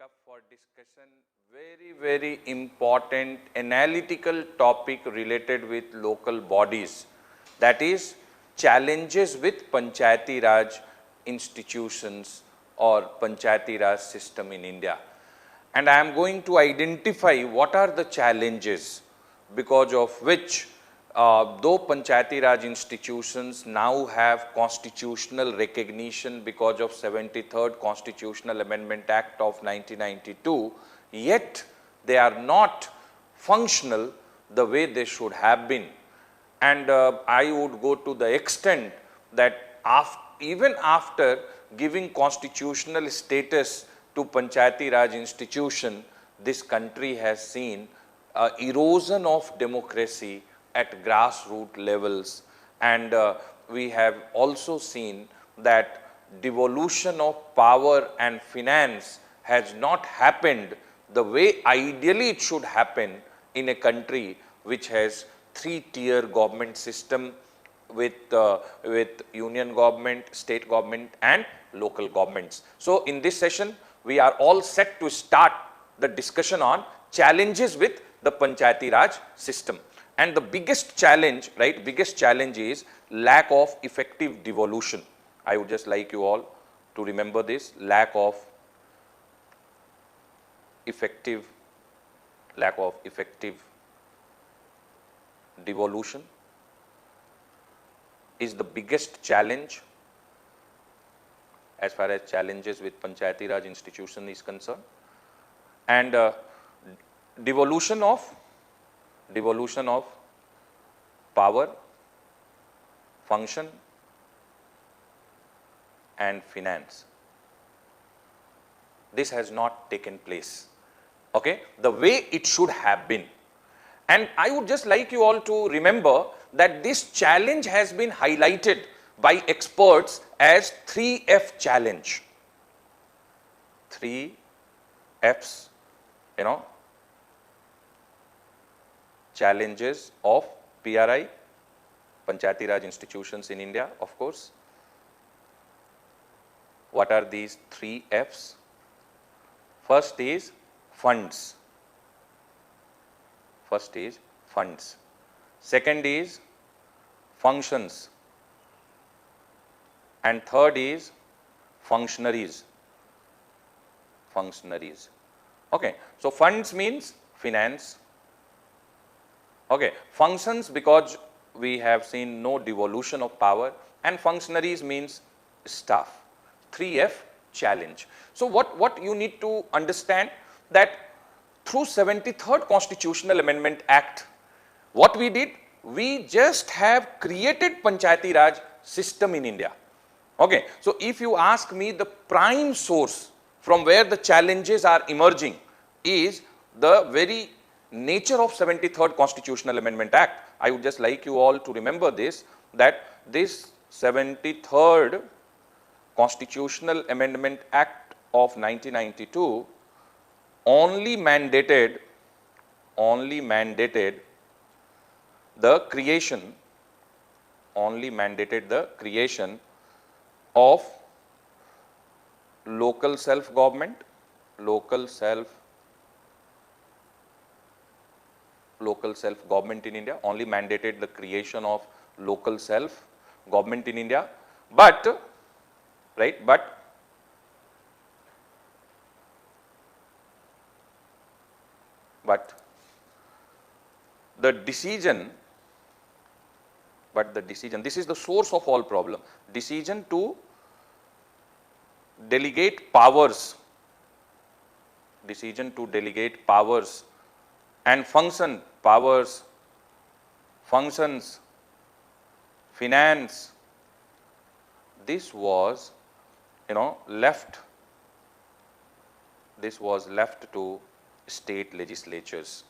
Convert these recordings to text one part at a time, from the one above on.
up for discussion very important analytical topic related with local bodies, that is challenges with Panchayati Raj institutions or Panchayati Raj system in India. And I am going to identify what are the challenges because of which though Panchayati Raj institutions now have constitutional recognition because of 73rd Constitutional Amendment Act of 1992, yet they are not functional the way they should have been. And I would go to the extent that even after giving constitutional status to Panchayati Raj institution, this country has seen erosion of democracy at grassroots levels, and we have also seen that devolution of power and finance has not happened the way ideally it should happen in a country which has three-tier government system with union government, state government and local governments. So in this session, we are all set to start the discussion on challenges with the Panchayati Raj system. And the biggest challenge, right, biggest challenge is lack of effective devolution. I would just like you all to remember this, lack of effective devolution is the biggest challenge as far as challenges with Panchayati Raj institution is concerned. And devolution of power, function and finance. This has not taken place, okay, the way it should have been. And I would just like you all to remember that this challenge has been highlighted by experts as 3F challenge. 3 F's, you know, challenges of PRI, Panchayati Raj institutions in India, of course. What are these 3 F's? First is funds. Second is functions. And third is functionaries. Okay. So funds means finance. Okay. Functions because we have seen no devolution of power, and functionaries means staff. 3F challenge. So what you need to understand that through 73rd Constitutional Amendment Act, what we did, we just have created Panchayati Raj system in India. Okay. So if you ask me, the prime source from where the challenges are emerging is the very nature of 73rd Constitutional Amendment Act. I would just like you all to remember this, that this 73rd Constitutional Amendment Act of 1992 only mandated the creation of local self-government, local self-government in India, only mandated the creation of local self-government in India, but the decision, this is the source of all problem, decision to delegate powers and functions, finance, this was, you know, left to state legislatures.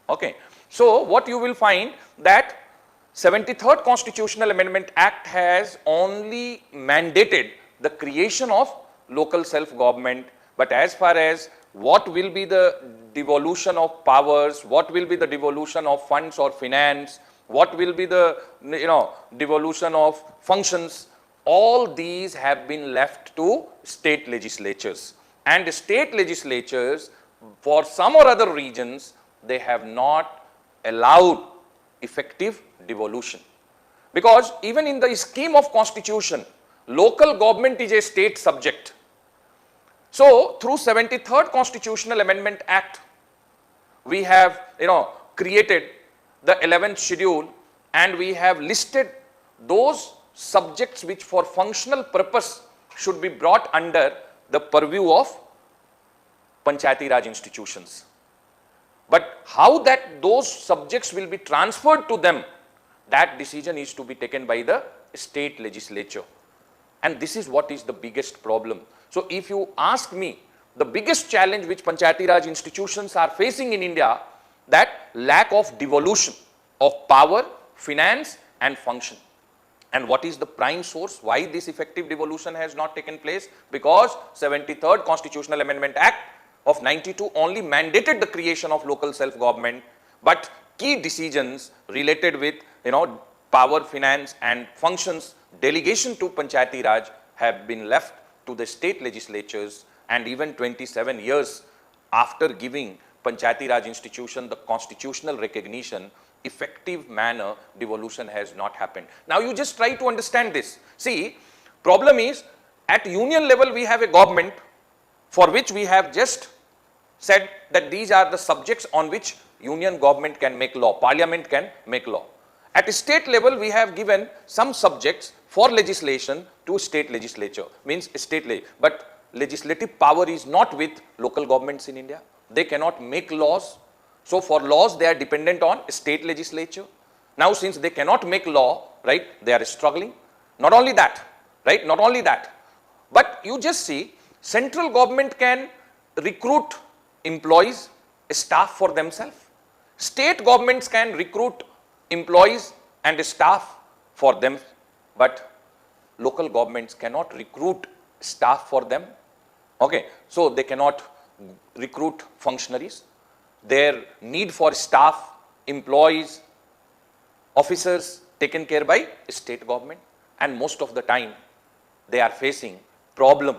Okay. So what you will find that 73rd Constitutional Amendment Act has only mandated the creation of local self-government, but as far as what will be the devolution of powers, what will be the devolution of funds or finance, what will be the devolution of functions, all these have been left to state legislatures. And state legislatures, for some or other reasons, they have not allowed effective devolution. Because even in the scheme of constitution, local government is a state subject. So through 73rd Constitutional Amendment Act, we have created the 11th schedule, and we have listed those subjects which for functional purpose should be brought under the purview of Panchayati Raj institutions. But how that those subjects will be transferred to them, that decision is to be taken by the state legislature. And this is what is the biggest problem. So if you ask me, the biggest challenge which Panchayati Raj institutions are facing in India, that lack of devolution of power, finance and function. And what is the prime source? Why this effective devolution has not taken place? Because 73rd Constitutional Amendment Act of 92 only mandated the creation of local self-government, but key decisions related with power, finance and functions, delegation to Panchayati Raj have been left to the state legislatures, and even 27 years after giving Panchayati Raj institution the constitutional recognition, effective manner devolution has not happened. Now you just try to understand this. See, problem is at union level we have a government for which we have just said that these are the subjects on which union government can make law, parliament can make law. At state level we have given some subjects for legislation to state legislature, means but legislative power is not with local governments in India. They cannot make laws. So for laws they are dependent on state legislature. Now since they cannot make law, right, they are struggling. Not only that, right, not only that, but you just see central government can recruit employees, staff for themselves. State governments can recruit employees and staff for them, but local governments cannot recruit staff for them. Okay, so they cannot recruit functionaries. Their need for staff, employees, officers taken care by state government, and most of the time they are facing problem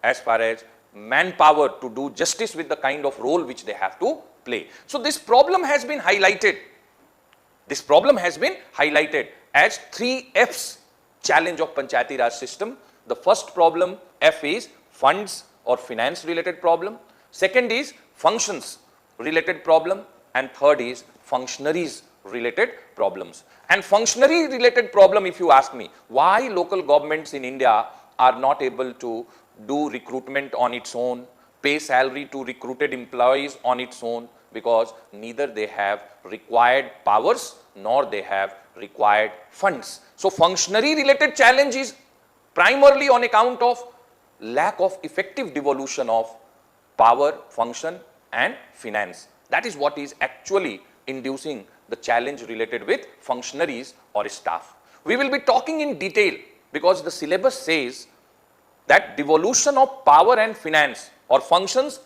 as far as manpower to do justice with the kind of role which they have to play. So this problem has been highlighted. This problem has been highlighted as 3 F's challenge of Panchayati Raj system. The first problem, F, is funds or finance related problem. Second is functions related problem, and third is functionaries related problems. And functionary related problem, if you ask me, why local governments in India are not able to do recruitment on its own, pay salary to recruited employees on its own, because neither they have required powers nor they have required funds. So functionary related challenge is primarily on account of lack of effective devolution of power, function and finance. That is what is actually inducing the challenge related with functionaries or staff. We will be talking in detail because the syllabus says that devolution of power and finance or functions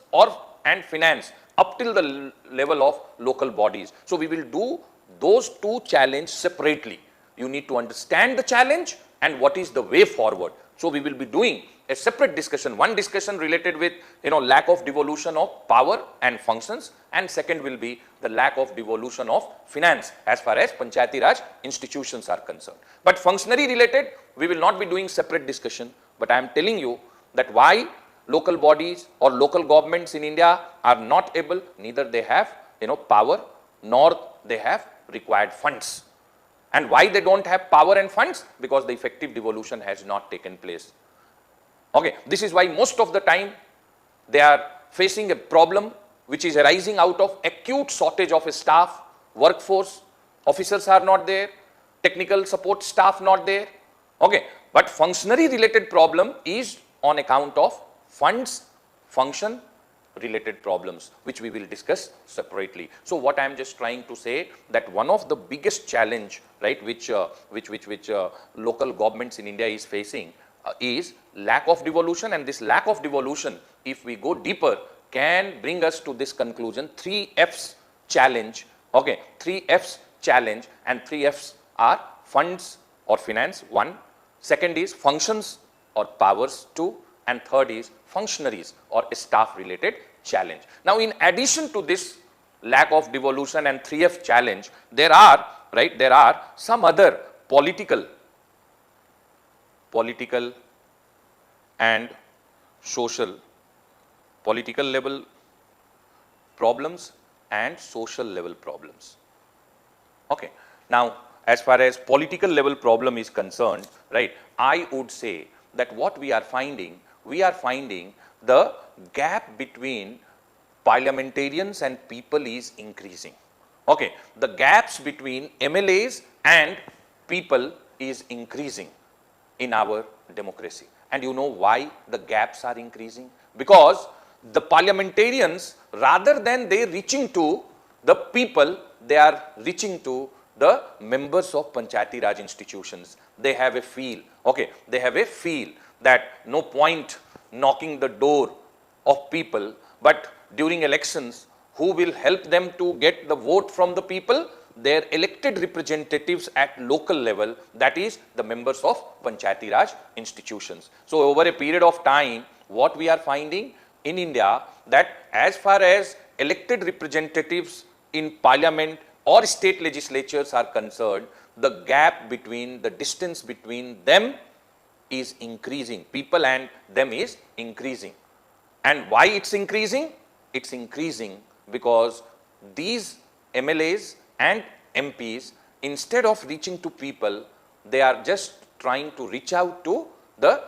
and finance up till the level of local bodies. So we will do those two challenges separately. You need to understand the challenge and what is the way forward. So we will be doing a separate discussion, one discussion related with lack of devolution of power and functions, and second will be the lack of devolution of finance as far as Panchayati Raj institutions are concerned. But functionary related, we will not be doing separate discussion, but I am telling you that why local bodies or local governments in India are not able, neither they have power nor they have required funds. And why they don't have power and funds? Because the effective devolution has not taken place. Okay, this is why most of the time they are facing a problem which is arising out of acute shortage of staff, workforce, officers are not there, technical support staff not there. Okay, but functionary related problem is on account of funds, function related problems, which we will discuss separately. So what I am just trying to say, that one of the biggest challenge, right, which local governments in India is facing is lack of devolution, and this lack of devolution, if we go deeper, can bring us to this conclusion: 3 F's challenge. Okay, 3 F's challenge, and 3 F's are funds or finance, 1. second is functions or powers 2, and third is functionaries or staff related challenge. Now, in addition to this lack of devolution and 3F challenge, there are some other political and social, political level problems and social level problems. Okay. Now, as far as political level problem is concerned, right, I would say that what we are finding the gap between parliamentarians and people is increasing. Okay. The gaps between MLAs and people is increasing in our democracy. And you know why the gaps are increasing? Because the parliamentarians, rather than they reaching to the people, they are reaching to the members of Panchayati Raj institutions. They have a feel, okay, they have a feel that no point knocking the door of people, but during elections, who will help them to get the vote from the people? Their elected representatives at local level, that is the members of Panchayati Raj institutions. So, over a period of time, what we are finding in India, that as far as elected representatives in parliament or state legislatures are concerned, the gap between, the distance between them is increasing, people and them is increasing. And why it's increasing? It's increasing because these MLAs and MPs, instead of reaching to people, they are just trying to reach out to the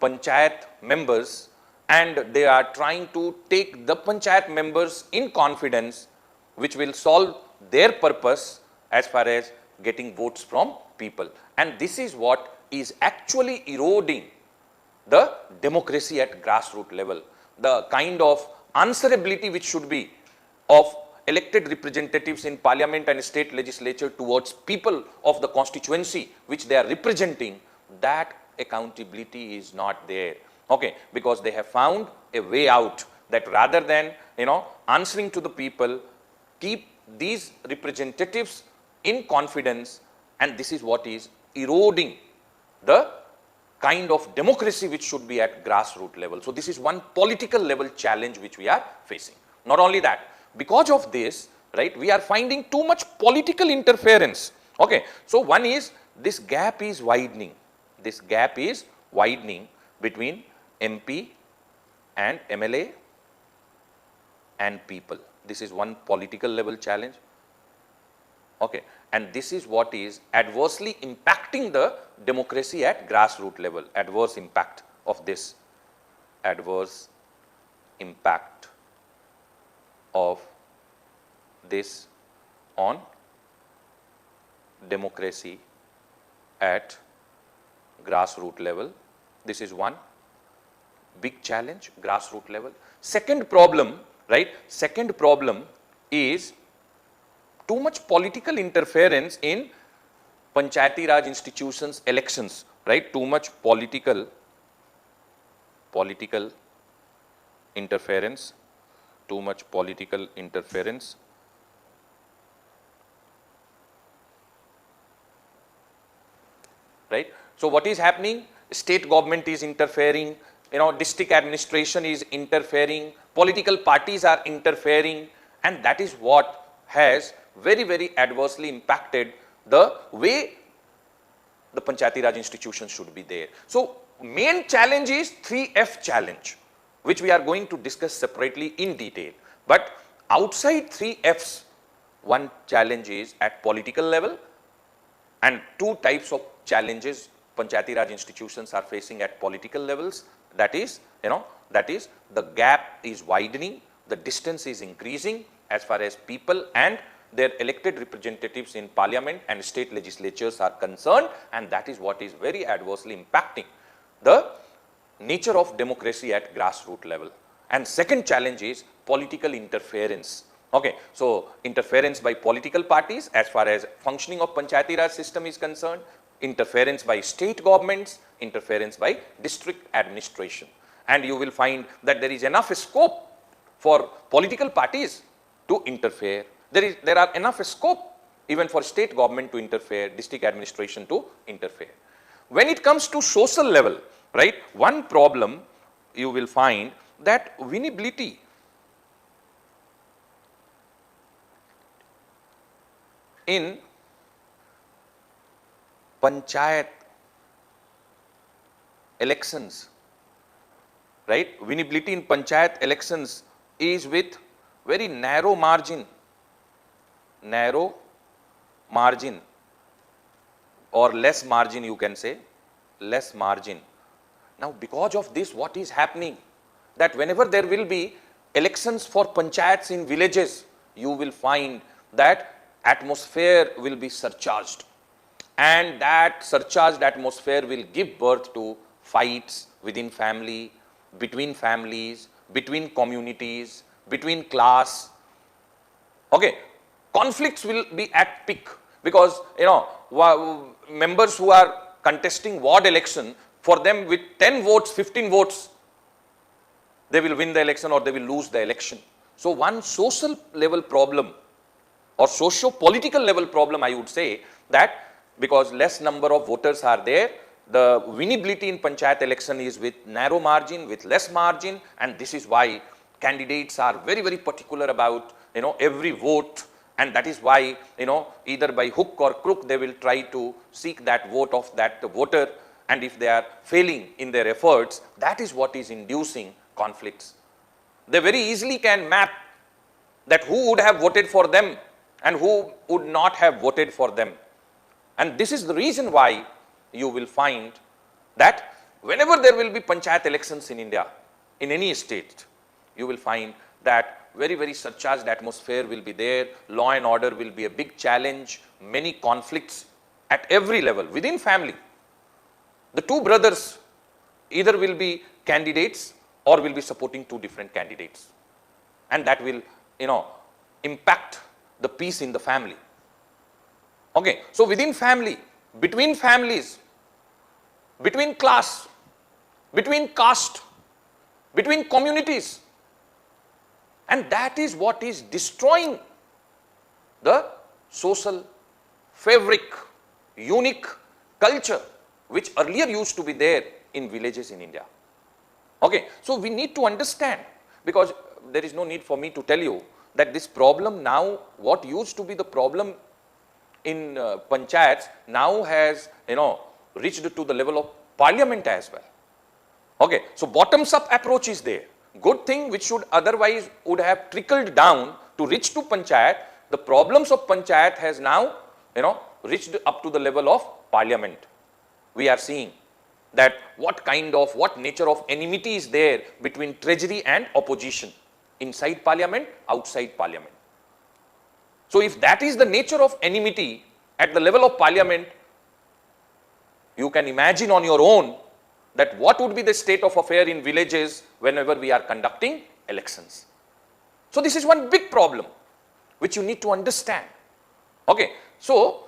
panchayat members, and they are trying to take the panchayat members in confidence, which will solve their purpose as far as getting votes from people. And this is what is actually eroding the democracy at grassroots level. The kind of answerability which should be of elected representatives in parliament and state legislature towards people of the constituency which they are representing, that accountability is not there. Okay, because they have found a way out, that rather than answering to the people, keep these representatives in confidence, and this is what is eroding the kind of democracy which should be at grassroots level. So, this is one political level challenge which we are facing. Not only that, because of this, right, we are finding too much political interference. Okay. So, one is this gap is widening. This gap is widening between MP and MLA and people. This is one political level challenge. Okay. And this is what is adversely impacting the democracy at grassroots level. Adverse impact of this. Adverse impact of this on democracy at grassroots level. This is one big challenge, grassroots level. Second problem, right? Second problem is too much political interference in Panchayati Raj institutions elections, right? Too much political interference, too much political interference. Right? So, what is happening? State government is interfering, district administration is interfering, political parties are interfering, and that is what has very, very adversely impacted the way the Panchayati Raj institution should be there. So, main challenge is 3F challenge, which we are going to discuss separately in detail. But outside 3Fs, one challenge is at political level, and two types of challenges Panchayati Raj institutions are facing at political levels. That is, the gap is widening, the distance is increasing as far as people and their elected representatives in parliament and state legislatures are concerned, and that is what is very adversely impacting the nature of democracy at grassroots level. And second challenge is political interference. Okay. So, interference by political parties as far as functioning of Panchayati Raj system is concerned, interference by state governments, interference by district administration. And you will find that there is enough scope for political parties to interfere. There are enough scope even for state government to interfere, district administration to interfere. when it comes to social level, right, one problem you will find that winnability in panchayat elections, right, winnability in panchayat elections is with very narrow margin or less margin, you can say, less margin. Now, because of this, what is happening? That whenever there will be elections for panchayats in villages, you will find that atmosphere will be surcharged. And that surcharged atmosphere will give birth to fights within family, between families, between communities, between class. Okay, conflicts will be at peak because, you know, members who are contesting ward election, for them with 10 votes, 15 votes, they will win the election or they will lose the election. So one social level problem or socio-political level problem, I would say, that because less number of voters are there, the winnability in panchayat election is with narrow margin, with less margin, and this is why candidates are very, very particular about, you know, every vote. And that is why, you know, either by hook or crook, they will try to seek that vote of that voter. And if they are failing in their efforts, that is what is inducing conflicts. They very easily can map that who would have voted for them and who would not have voted for them. And this is the reason why you will find that whenever there will be panchayat elections in India, in any state, you will find that very, very surcharged atmosphere will be there, law and order will be a big challenge, many conflicts at every level, within family. The two brothers either will be candidates or will be supporting two different candidates. And that will, you know, impact the peace in the family. Okay, so within family, between families, between class, between caste, between communities, and that is what is destroying the social fabric, unique culture, which earlier used to be there in villages in India. Okay, so we need to understand, because there is no need for me to tell you that this problem now, what used to be the problem in panchayats, now has, you know, reached to the level of parliament as well. Okay, so bottoms up approach is there. Good thing which should otherwise would have trickled down to reach to panchayat. The problems of panchayat has now, you know, reached up to the level of parliament. We are seeing that what nature of enmity is there between treasury and opposition, inside parliament, outside parliament. So if that is the nature of enmity at the level of parliament, you can imagine on your own that what would be the state of affair in villages whenever we are conducting elections. So this is one big problem which you need to understand. Okay, so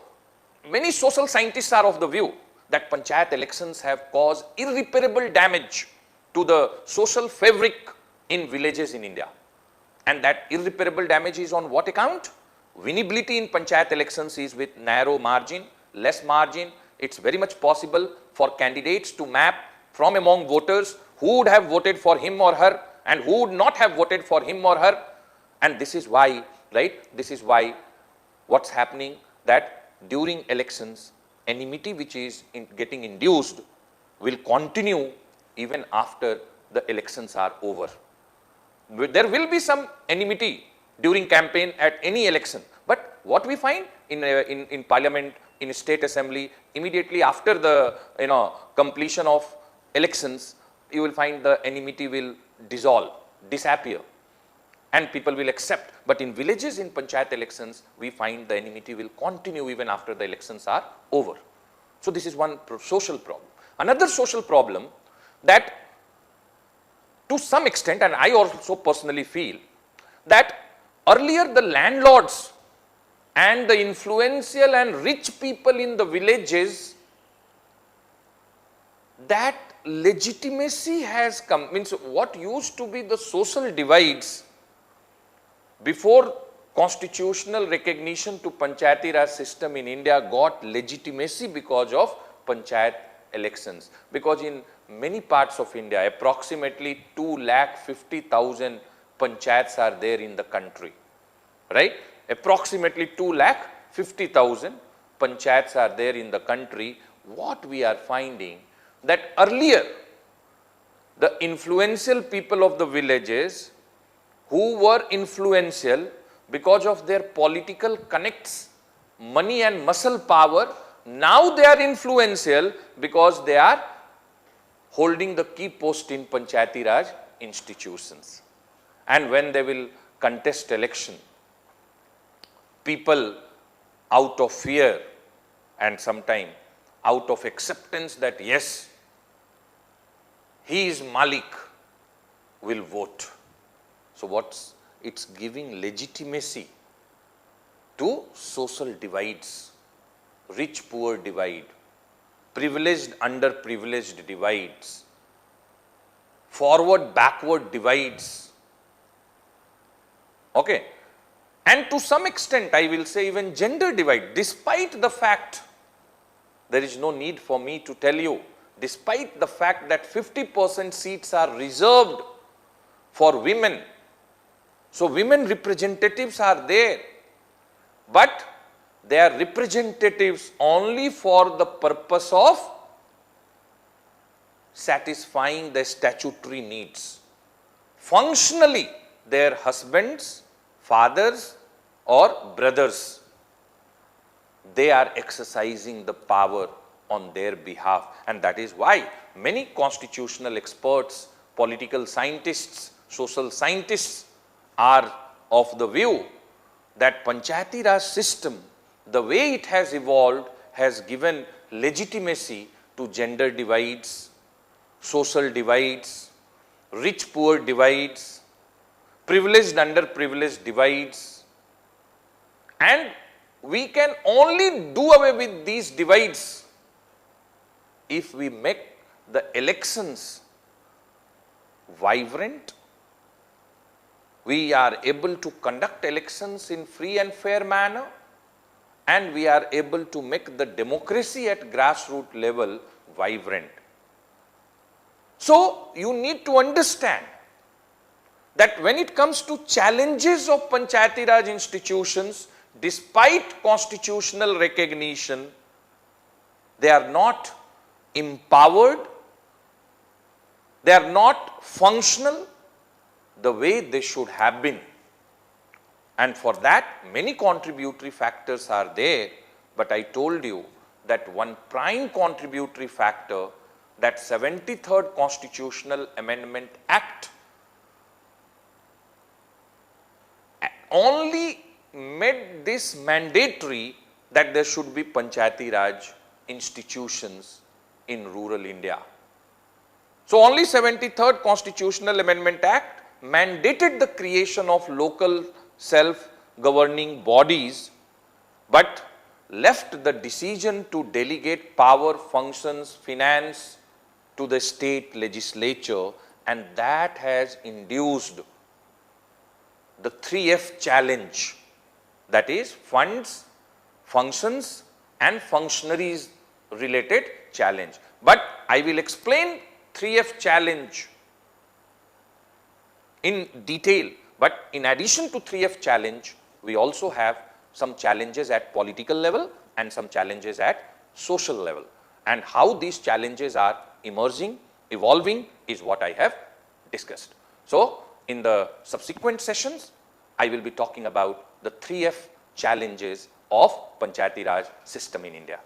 many social scientists are of the view that panchayat elections have caused irreparable damage to the social fabric in villages in India. And that irreparable damage is on what account? Winnability in panchayat elections is with narrow margin, less margin. It's very much possible for candidates to map from among voters who would have voted for him or her and who would not have voted for him or her. And this is why, right, this is why what's happening, that during elections, enmity which is getting induced will continue even after the elections are over. There will be some enmity during campaign at any election, but what we find in parliament, in state assembly, immediately after the, you know, completion of elections, you will find the enmity will dissolve, disappear, and people will accept. But in villages, in panchayat elections, we find the enmity will continue even after the elections are over. So this is one social problem. Another social problem that to some extent, and I also personally feel, that earlier the landlords and the influential and rich people in the villages, that legitimacy has come, means what used to be the social divides before constitutional recognition to Panchayati Raj system in India got legitimacy because of panchayat elections, because in many parts of India, approximately 2,50,000 panchayats are there in the country, right? Approximately 2,50,000 panchayats are there in the country. What we are finding that earlier, the influential people of the villages who were influential because of their political connects, money and muscle power, now they are influential because they are holding the key post in Panchayati Raj institutions. And when they will contest election, people out of fear and sometime out of acceptance that yes, he is Malik, will vote. So it's giving legitimacy to social divides, rich poor divide, privileged underprivileged divides, forward backward divides. Okay, and to some extent I will say even gender divide, despite the fact, there is no need for me to tell you, despite the fact that 50% seats are reserved for women, so women representatives are there, but they are representatives only for the purpose of satisfying their statutory needs. Functionally, their husbands, fathers or brothers, they are exercising the power on their behalf, and that is why many constitutional experts, political scientists, social scientists are of the view that Panchayati Raj system, the way it has evolved, has given legitimacy to gender divides, social divides, rich poor divides, privileged underprivileged divides, and we can only do away with these divides if we make the elections vibrant. We are able to conduct elections in free and fair manner, and we are able to make the democracy at grassroots level vibrant. So you need to understand that when it comes to challenges of Panchayati Raj institutions, despite constitutional recognition, they are not empowered, they are not functional the way they should have been. And for that, many contributory factors are there, but I told you that one prime contributory factor, that 73rd Constitutional Amendment Act, only made this mandatory that there should be Panchayati Raj institutions in rural India. So only 73rd Constitutional Amendment Act mandated the creation of local self-governing bodies, but left the decision to delegate power, functions, finance to the state legislature, and that has induced the 3F challenge, that is funds, functions and functionaries related challenge. But I will explain 3F challenge in detail, but in addition to 3F challenge, we also have some challenges at political level and some challenges at social level, and how these challenges are emerging, evolving is what I have discussed. So in the subsequent sessions, I will be talking about the 3F challenges of Panchayati Raj system in India.